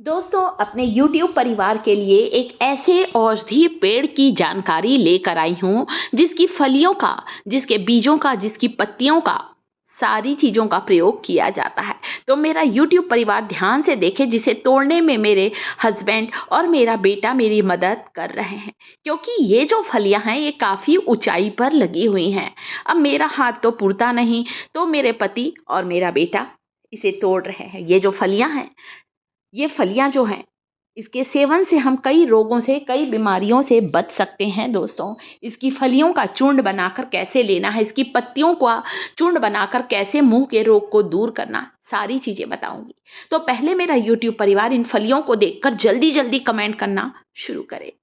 दोस्तों, अपने YouTube परिवार के लिए एक ऐसे औषधीय पेड़ की जानकारी लेकर आई हूँ जिसकी फलियों का, जिसके बीजों का, जिसकी पत्तियों का, सारी चीज़ों का प्रयोग किया जाता है। तो मेरा YouTube परिवार ध्यान से देखे, जिसे तोड़ने में मेरे हस्बैंड और मेरा बेटा मेरी मदद कर रहे हैं, क्योंकि ये जो फलियां हैं ये काफ़ी ऊंचाई पर लगी हुई हैं। अब मेरा हाथ तो पुरता नहीं, तो मेरे पति और मेरा बेटा इसे तोड़ रहे हैं। ये जो फलियां हैं, ये फलियां जो हैं, इसके सेवन से हम कई रोगों से, कई बीमारियों से बच सकते हैं। दोस्तों, इसकी फलियों का चूर्ण बनाकर कैसे लेना है, इसकी पत्तियों का चूर्ण बनाकर कैसे मुंह के रोग को दूर करना, सारी चीज़ें बताऊंगी। तो पहले मेरा YouTube परिवार इन फलियों को देखकर जल्दी जल्दी कमेंट करना शुरू करे।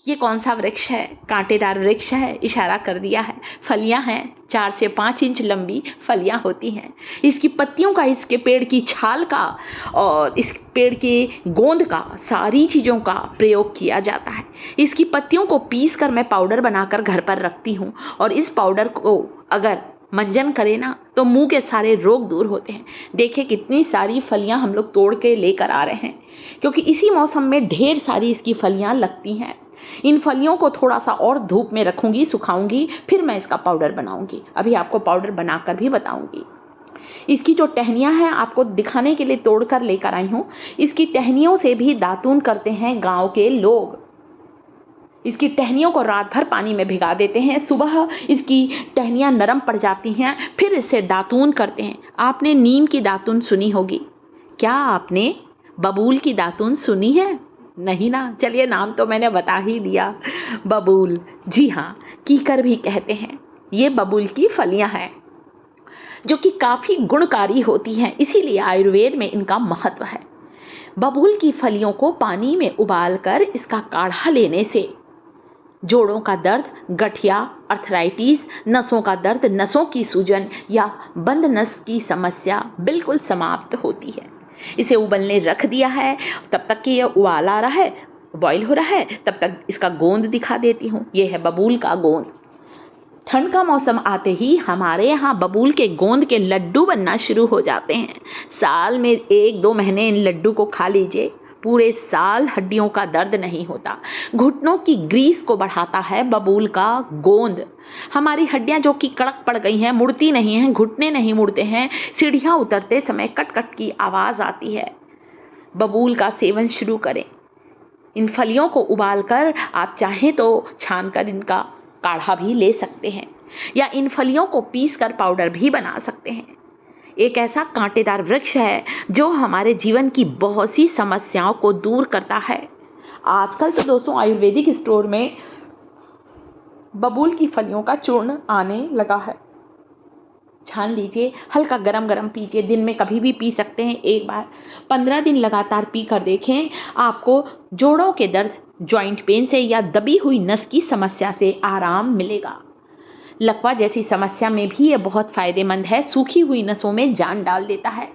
ये कौन सा वृक्ष है? कांटेदार वृक्ष है, इशारा कर दिया है। फलियां हैं, 4 से 5 इंच लंबी फलियां होती हैं। इसकी पत्तियों का, इसके पेड़ की छाल का और इस पेड़ के गोंद का, सारी चीज़ों का प्रयोग किया जाता है। इसकी पत्तियों को पीस कर मैं पाउडर बनाकर घर पर रखती हूँ, और इस पाउडर को अगर मंजन करें ना, तो मुंह के सारे रोग दूर होते हैं। देखिए कितनी सारी फलियां हम लोग तोड़ के लेकर आ रहे हैं, क्योंकि इसी मौसम में ढेर सारी इसकी फलियां लगती हैं। इन फलियों को थोड़ा सा और धूप में रखूंगी, सुखाऊंगी, फिर मैं इसका पाउडर बनाऊंगी। अभी आपको पाउडर बनाकर भी बताऊंगी। इसकी जो टहनियां हैं, आपको दिखाने के लिए तोड़ कर लेकर आई हूँ। इसकी टहनियों से भी दातून करते हैं गांव के लोग। इसकी टहनियों को रात भर पानी में भिगा देते हैं, सुबह इसकी टहनियां नरम पड़ जाती हैं, फिर इससे दातून करते हैं। आपने नीम की दातून सुनी होगी, क्या आपने बबूल की दातून सुनी है? नहीं ना, चलिए नाम तो मैंने बता ही दिया, बबूल। जी हाँ, कीकर भी कहते हैं। ये बबूल की फलियां हैं जो कि काफ़ी गुणकारी होती हैं, इसीलिए आयुर्वेद में इनका महत्व है। बबूल की फलियों को पानी में उबालकर इसका काढ़ा लेने से जोड़ों का दर्द, गठिया, अर्थराइटिस, नसों का दर्द, नसों की सूजन या बंद नस की समस्या बिल्कुल समाप्त होती है। इसे उबलने रख दिया है, तब तक कि ये उबाल आ रहा है, बॉईल हो रहा है, तब तक इसका गोंद दिखा देती हूँ। ये है बबूल का गोंद। ठंड का मौसम आते ही हमारे यहाँ बबूल के गोंद के लड्डू बनना शुरू हो जाते हैं। साल में 1-2 महीने इन लड्डू को खा लीजिए, पूरे साल हड्डियों का दर्द नहीं होता। घुटनों की ग्रीस को बढ़ाता है बबूल का गोंद। हमारी हड्डियां जो कि कड़क पड़ गई हैं, मुड़ती नहीं हैं, घुटने नहीं मुड़ते हैं, सीढ़ियां उतरते समय कट कट की आवाज़ आती है, बबूल का सेवन शुरू करें। इन फलियों को उबालकर आप चाहें तो छानकर इनका काढ़ा भी ले सकते हैं, या इन फलियों को पीसकर पाउडर भी बना सकते हैं। एक ऐसा कांटेदार वृक्ष है जो हमारे जीवन की बहुत सी समस्याओं को दूर करता है। आजकल तो दोस्तों आयुर्वेदिक स्टोर में बबूल की फलियों का चूर्ण आने लगा है। छान लीजिए, हल्का गरम गरम पीजिए, दिन में कभी भी पी सकते हैं एक बार। 15 दिन लगातार पी कर देखें, आपको जोड़ों के दर्द, जॉइंट पेन से या दबी हुई नस की समस्या से आराम मिलेगा। लकवा जैसी समस्या में भी ये बहुत फ़ायदेमंद है, सूखी हुई नसों में जान डाल देता है।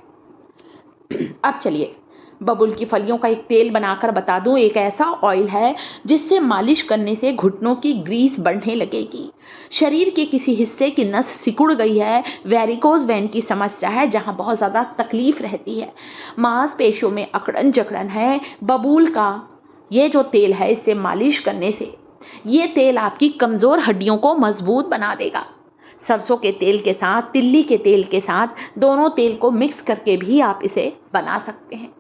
अब चलिए बबूल की फलियों का एक तेल बनाकर बता दूं। एक ऐसा ऑयल है जिससे मालिश करने से घुटनों की ग्रीस बढ़ने लगेगी। शरीर के किसी हिस्से की नस सिकुड़ गई है, वेरिकोज वेन की समस्या है जहां बहुत ज़्यादा तकलीफ रहती है, मांसपेशियों में अकड़न जकड़न है, बबूल का ये जो तेल है इससे मालिश करने से ये तेल आपकी कमज़ोर हड्डियों को मजबूत बना देगा। सरसों के तेल के साथ, तिल्ली के तेल के साथ, दोनों तेल को मिक्स करके भी आप इसे बना सकते हैं।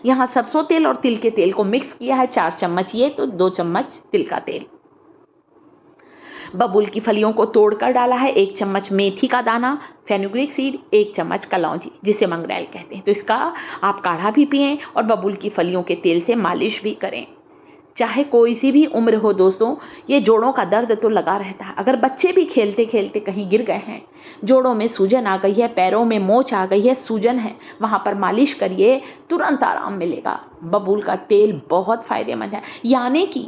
यहाँ सरसों तेल और तिल के तेल को मिक्स किया है, 4 चम्मच ये तो 2 चम्मच तिल का तेल। बबूल की फलियों को तोड़कर डाला है, 1 चम्मच मेथी का दाना, फेनुग्रीक सीड, 1 चम्मच कलौंजी जिसे मंगरेल कहते हैं। तो इसका आप काढ़ा भी पिएं और बबूल की फलियों के तेल से मालिश भी करें। चाहे कोई सी भी उम्र हो दोस्तों, ये जोड़ों का दर्द तो लगा रहता है। अगर बच्चे भी खेलते खेलते कहीं गिर गए हैं, जोड़ों में सूजन आ गई है, पैरों में मोच आ गई है, सूजन है, वहाँ पर मालिश करिए, तुरंत आराम मिलेगा। बबूल का तेल बहुत फ़ायदेमंद है। यानी कि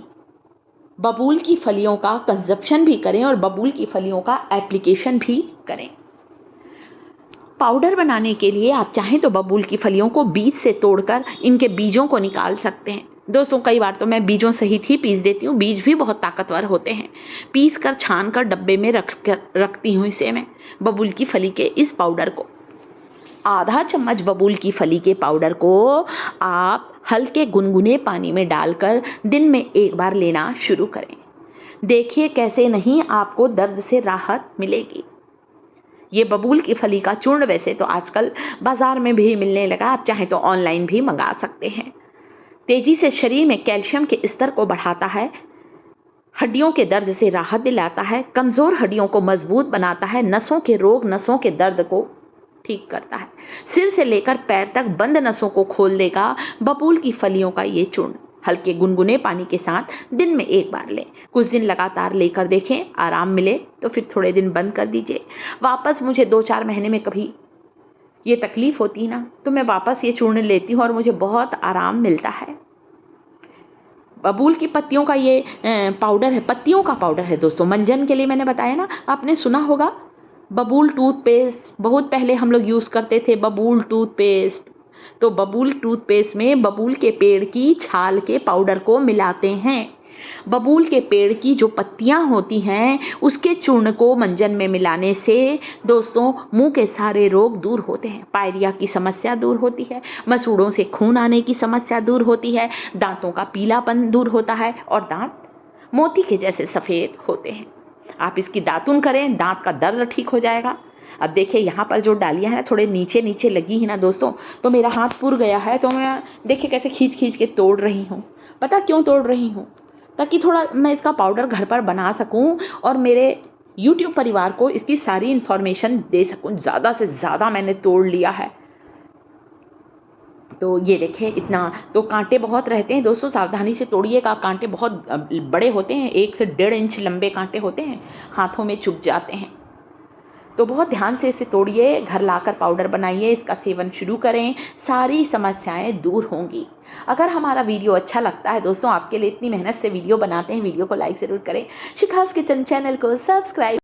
बबूल की फलियों का कंजप्शन भी करें और बबूल की फलियों का एप्लीकेशन भी करें। पाउडर बनाने के लिए आप चाहें तो बबूल की फलियों को बीज से तोड़कर इनके बीजों को निकाल सकते हैं। दोस्तों कई बार तो मैं बीजों सहित ही पीस देती हूँ, बीज भी बहुत ताकतवर होते हैं। पीस कर छान कर डब्बे में रखती हूँ इसे मैं, बबूल की फली के इस पाउडर को। आधा चम्मच बबूल की फली के पाउडर को आप हल्के गुनगुने पानी में डालकर दिन में एक बार लेना शुरू करें। देखिए कैसे नहीं आपको दर्द से राहत मिलेगी। ये बबूल की फली का चूर्ण वैसे तो आजकल बाज़ार में भी मिलने लगा, आप चाहें तो ऑनलाइन भी मंगा सकते हैं। तेज़ी से शरीर में कैल्शियम के स्तर को बढ़ाता है, हड्डियों के दर्द से राहत दिलाता है, कमज़ोर हड्डियों को मजबूत बनाता है, नसों के रोग, नसों के दर्द को ठीक करता है। सिर से लेकर पैर तक बंद नसों को खोल देगा बबूल की फलियों का ये चूर्ण। हल्के गुनगुने पानी के साथ दिन में एक बार लें। कुछ दिन लगातार लेकर देखें, आराम मिले तो फिर थोड़े दिन बंद कर दीजिए। वापस मुझे 2-4 महीने में कभी ये तकलीफ़ होती ना, तो मैं वापस ये चूर्ण लेती हूँ और मुझे बहुत आराम मिलता है। बबूल की पत्तियों का ये पाउडर है, पत्तियों का पाउडर है दोस्तों। मंजन के लिए मैंने बताया ना, आपने सुना होगा बबूल टूथपेस्ट, बहुत पहले हम लोग यूज़ करते थे बबूल टूथपेस्ट। तो बबूल टूथपेस्ट में बबूल के पेड़ की छाल के पाउडर को मिलाते हैं। बबूल के पेड़ की जो पत्तियां होती हैं उसके चूर्ण को मंजन में मिलाने से दोस्तों मुंह के सारे रोग दूर होते हैं। पायरिया की समस्या दूर होती है, मसूड़ों से खून आने की समस्या दूर होती है, दांतों का पीलापन दूर होता है और दांत मोती के जैसे सफ़ेद होते हैं। आप इसकी दातुन करें, दांत का दर्द ठीक हो जाएगा। अब देखिए यहाँ पर जो डालियाँ हैं थोड़े नीचे नीचे लगी है ना दोस्तों, तो मेरा हाथ पुर गया है, तो मैं देखिए कैसे खींच खींच के तोड़ रही हूँ। पता क्यों तोड़ रही हूँ? ताकि थोड़ा मैं इसका पाउडर घर पर बना सकूं और मेरे YouTube परिवार को इसकी सारी इन्फॉर्मेशन दे सकूं। ज़्यादा से ज़्यादा मैंने तोड़ लिया है। तो ये देखिए इतना, तो कांटे बहुत रहते हैं दोस्तों, सावधानी से तोड़िएगा। कांटे बहुत बड़े होते हैं, 1 से 1.5 इंच लंबे कांटे होते हैं, हाथों में चुभ जाते हैं। तो बहुत ध्यान से इसे तोड़िए, घर लाकर पाउडर बनाइए, इसका सेवन शुरू करें, सारी समस्याएं दूर होंगी। अगर हमारा वीडियो अच्छा लगता है दोस्तों, आपके लिए इतनी मेहनत से वीडियो बनाते हैं, वीडियो को लाइक ज़रूर करें। शिखास किचन चैनल को सब्सक्राइब